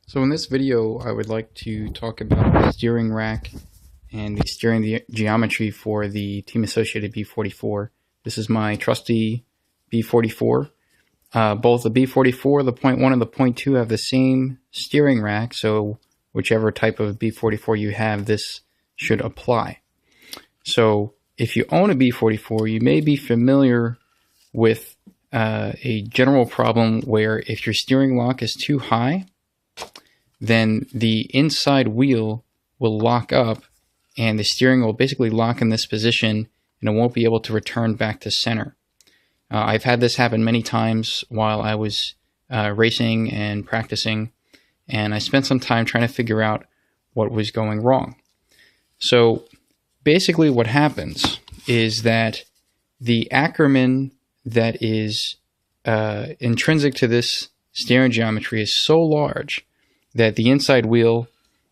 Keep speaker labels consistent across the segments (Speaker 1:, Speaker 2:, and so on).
Speaker 1: So in this video, I would like to talk about the steering rack and the steering geometry for the Team Associated B44. This is my trusty B44. Both the B44, the .1 and the .2 have the same steering rack, so whichever type of B44 you have, this should apply. So if you own a B44, you may be familiar with a general problem where if your steering lock is too high, then the inside wheel will lock up and the steering will basically lock in this position and it won't be able to return back to center. I've had this happen many times while I was racing and practicing, and I spent some time trying to figure out what was going wrong. So basically what happens is that the ackerman that is intrinsic to this steering geometry is so large that the inside wheel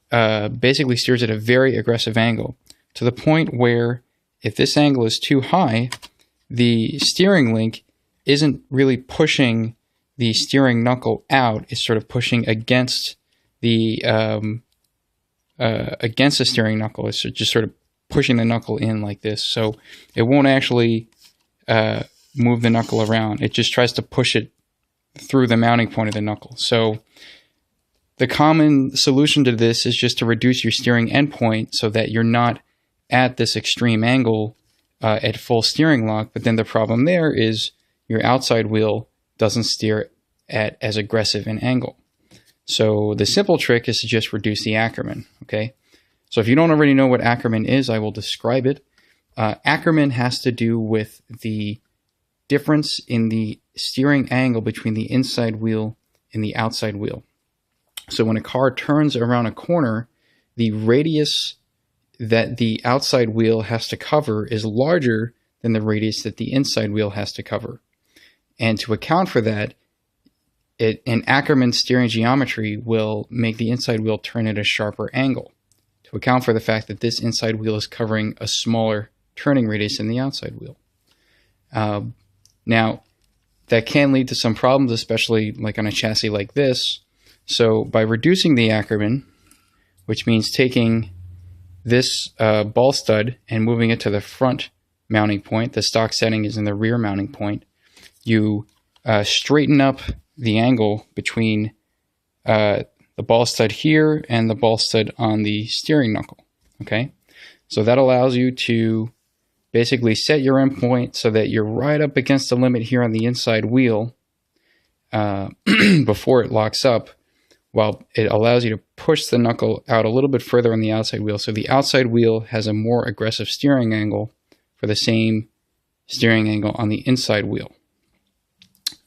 Speaker 1: basically steers at a very aggressive angle, to the point where if this angle is too high, the steering link isn't really pushing the steering knuckle out. It's sort of pushing against the steering knuckle. It's just sort of pushing the knuckle in like this. So it won't actually move the knuckle around. It just tries to push it through the mounting point of the knuckle. So the common solution to this is just to reduce your steering endpoint so that you're not at this extreme angle at full steering lock. But then the problem there is your outside wheel doesn't steer at as aggressive an angle. So the simple trick is to just reduce the ackerman. Okay. So if you don't already know what ackerman is, I will describe it. Ackerman has to do with the difference in the steering angle between the inside wheel and the outside wheel. So when a car turns around a corner, the radius that the outside wheel has to cover is larger than the radius that the inside wheel has to cover. And to account for that, an ackerman steering geometry will make the inside wheel turn at a sharper angle, to account for the fact that this inside wheel is covering a smaller turning radius than the outside wheel. Now, that can lead to some problems, especially like on a chassis like this. So by reducing the ackerman, which means taking this ball stud and moving it to the front mounting point, the stock setting is in the rear mounting point, you straighten up the angle between the ball stud here and the ball stud on the steering knuckle. Okay, so that allows you to basically set your endpoint so that you're right up against the limit here on the inside wheel before it locks up, while it allows you to push the knuckle out a little bit further on the outside wheel. So the outside wheel has a more aggressive steering angle for the same steering angle on the inside wheel.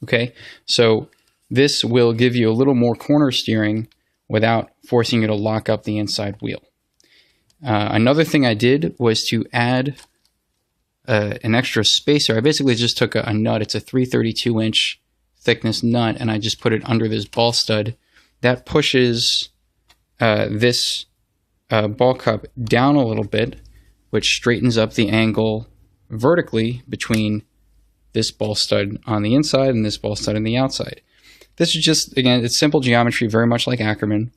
Speaker 1: Okay, so this will give you a little more corner steering without forcing you to lock up the inside wheel. Another thing I did was to add an extra spacer. I basically just took a nut. It's a 332-inch thickness nut, and I just put it under this ball stud. That pushes this ball cup down a little bit, which straightens up the angle vertically between this ball stud on the inside and this ball stud on the outside. This is just, again, it's simple geometry, very much like ackerman.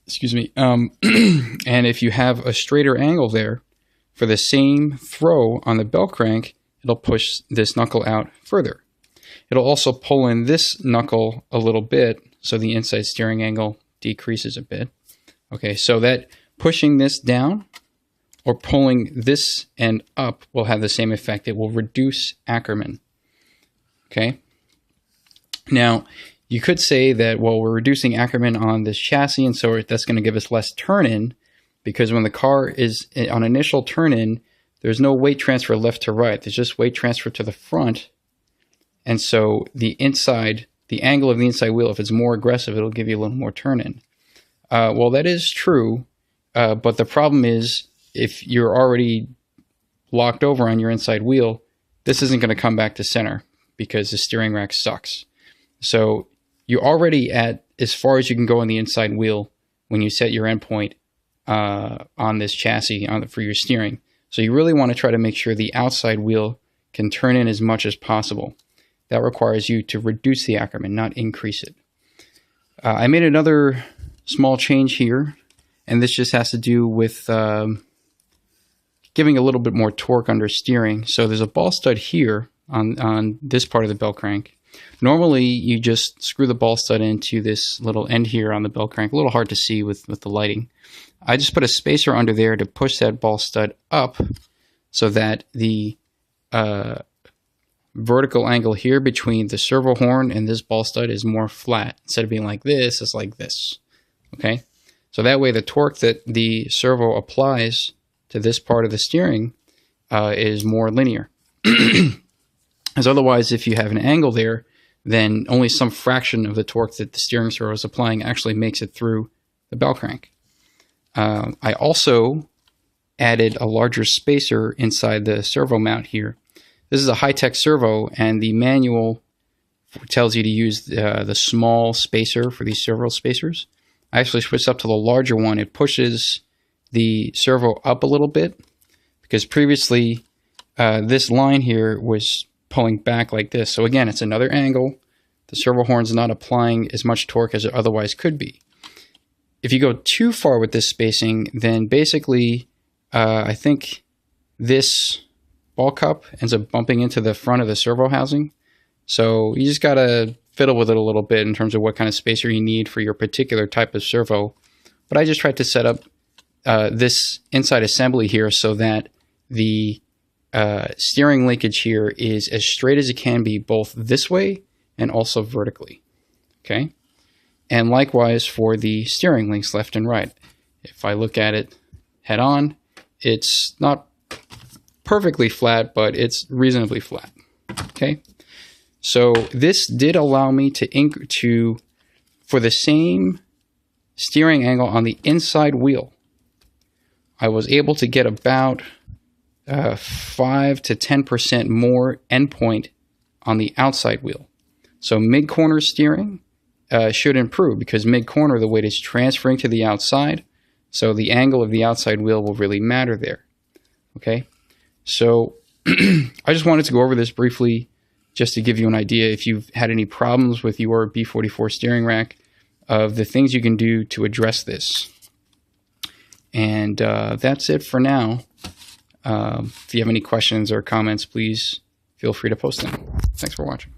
Speaker 1: Excuse me. And if you have a straighter angle there, for the same throw on the bell crank, it'll push this knuckle out further. It'll also pull in this knuckle a little bit, so the inside steering angle decreases a bit. Okay, so that pushing this down or pulling this end up will have the same effect. It will reduce ackerman. Okay. Now, you could say that, well, we're reducing ackerman on this chassis, and so that's going to give us less turn-in, because when the car is on initial turn-in, there's no weight transfer left to right. There's just weight transfer to the front. And so the angle of the inside wheel, if it's more aggressive, it'll give you a little more turn-in. Well, that is true, but the problem is if you're already locked over on your inside wheel, this isn't going to come back to center because the steering rack sucks. So you're already at as far as you can go on the inside wheel when you set your endpoint on this chassis for your steering. So you really want to try to make sure the outside wheel can turn in as much as possible. That requires you to reduce the ackerman, not increase it. I made another small change here, and this just has to do with giving a little bit more torque under steering. So there's a ball stud here on this part of the bell crank. Normally, you just screw the ball stud into this little end here on the bell crank. A little hard to see with the lighting. I just put a spacer under there to push that ball stud up so that the vertical angle here between the servo horn and this ball stud is more flat. Instead of being like this, it's like this. Okay? So that way the torque that the servo applies to this part of the steering is more linear. As otherwise, if you have an angle there, then only some fraction of the torque that the steering servo is applying actually makes it through the bell crank. I also added a larger spacer inside the servo mount here. This is a high-tech servo, and the manual tells you to use the small spacer for these servo spacers. I actually switched up to the larger one. It pushes the servo up a little bit, because previously this line here was pulling back like this. So again, it's another angle. The servo horn's not applying as much torque as it otherwise could be. If you go too far with this spacing, then basically I think this ball cup ends up bumping into the front of the servo housing. So you just gotta fiddle with it a little bit in terms of what kind of spacer you need for your particular type of servo. But I just tried to set up this inside assembly here so that the steering linkage here is as straight as it can be, both this way and also vertically. Okay, and likewise for the steering links left and right. If I look at it head on, it's not perfectly flat, but it's reasonably flat. Okay, so this did allow me to for the same steering angle on the inside wheel, I was able to get about 5 to 10% more endpoint on the outside wheel. So mid-corner steering should improve, because mid-corner the weight is transferring to the outside, so the angle of the outside wheel will really matter there. Okay, so I just wanted to go over this briefly just to give you an idea, if you've had any problems with your B44 steering rack, of the things you can do to address this. And that's it for now. If you have any questions or comments, please feel free to post them. Thanks for watching.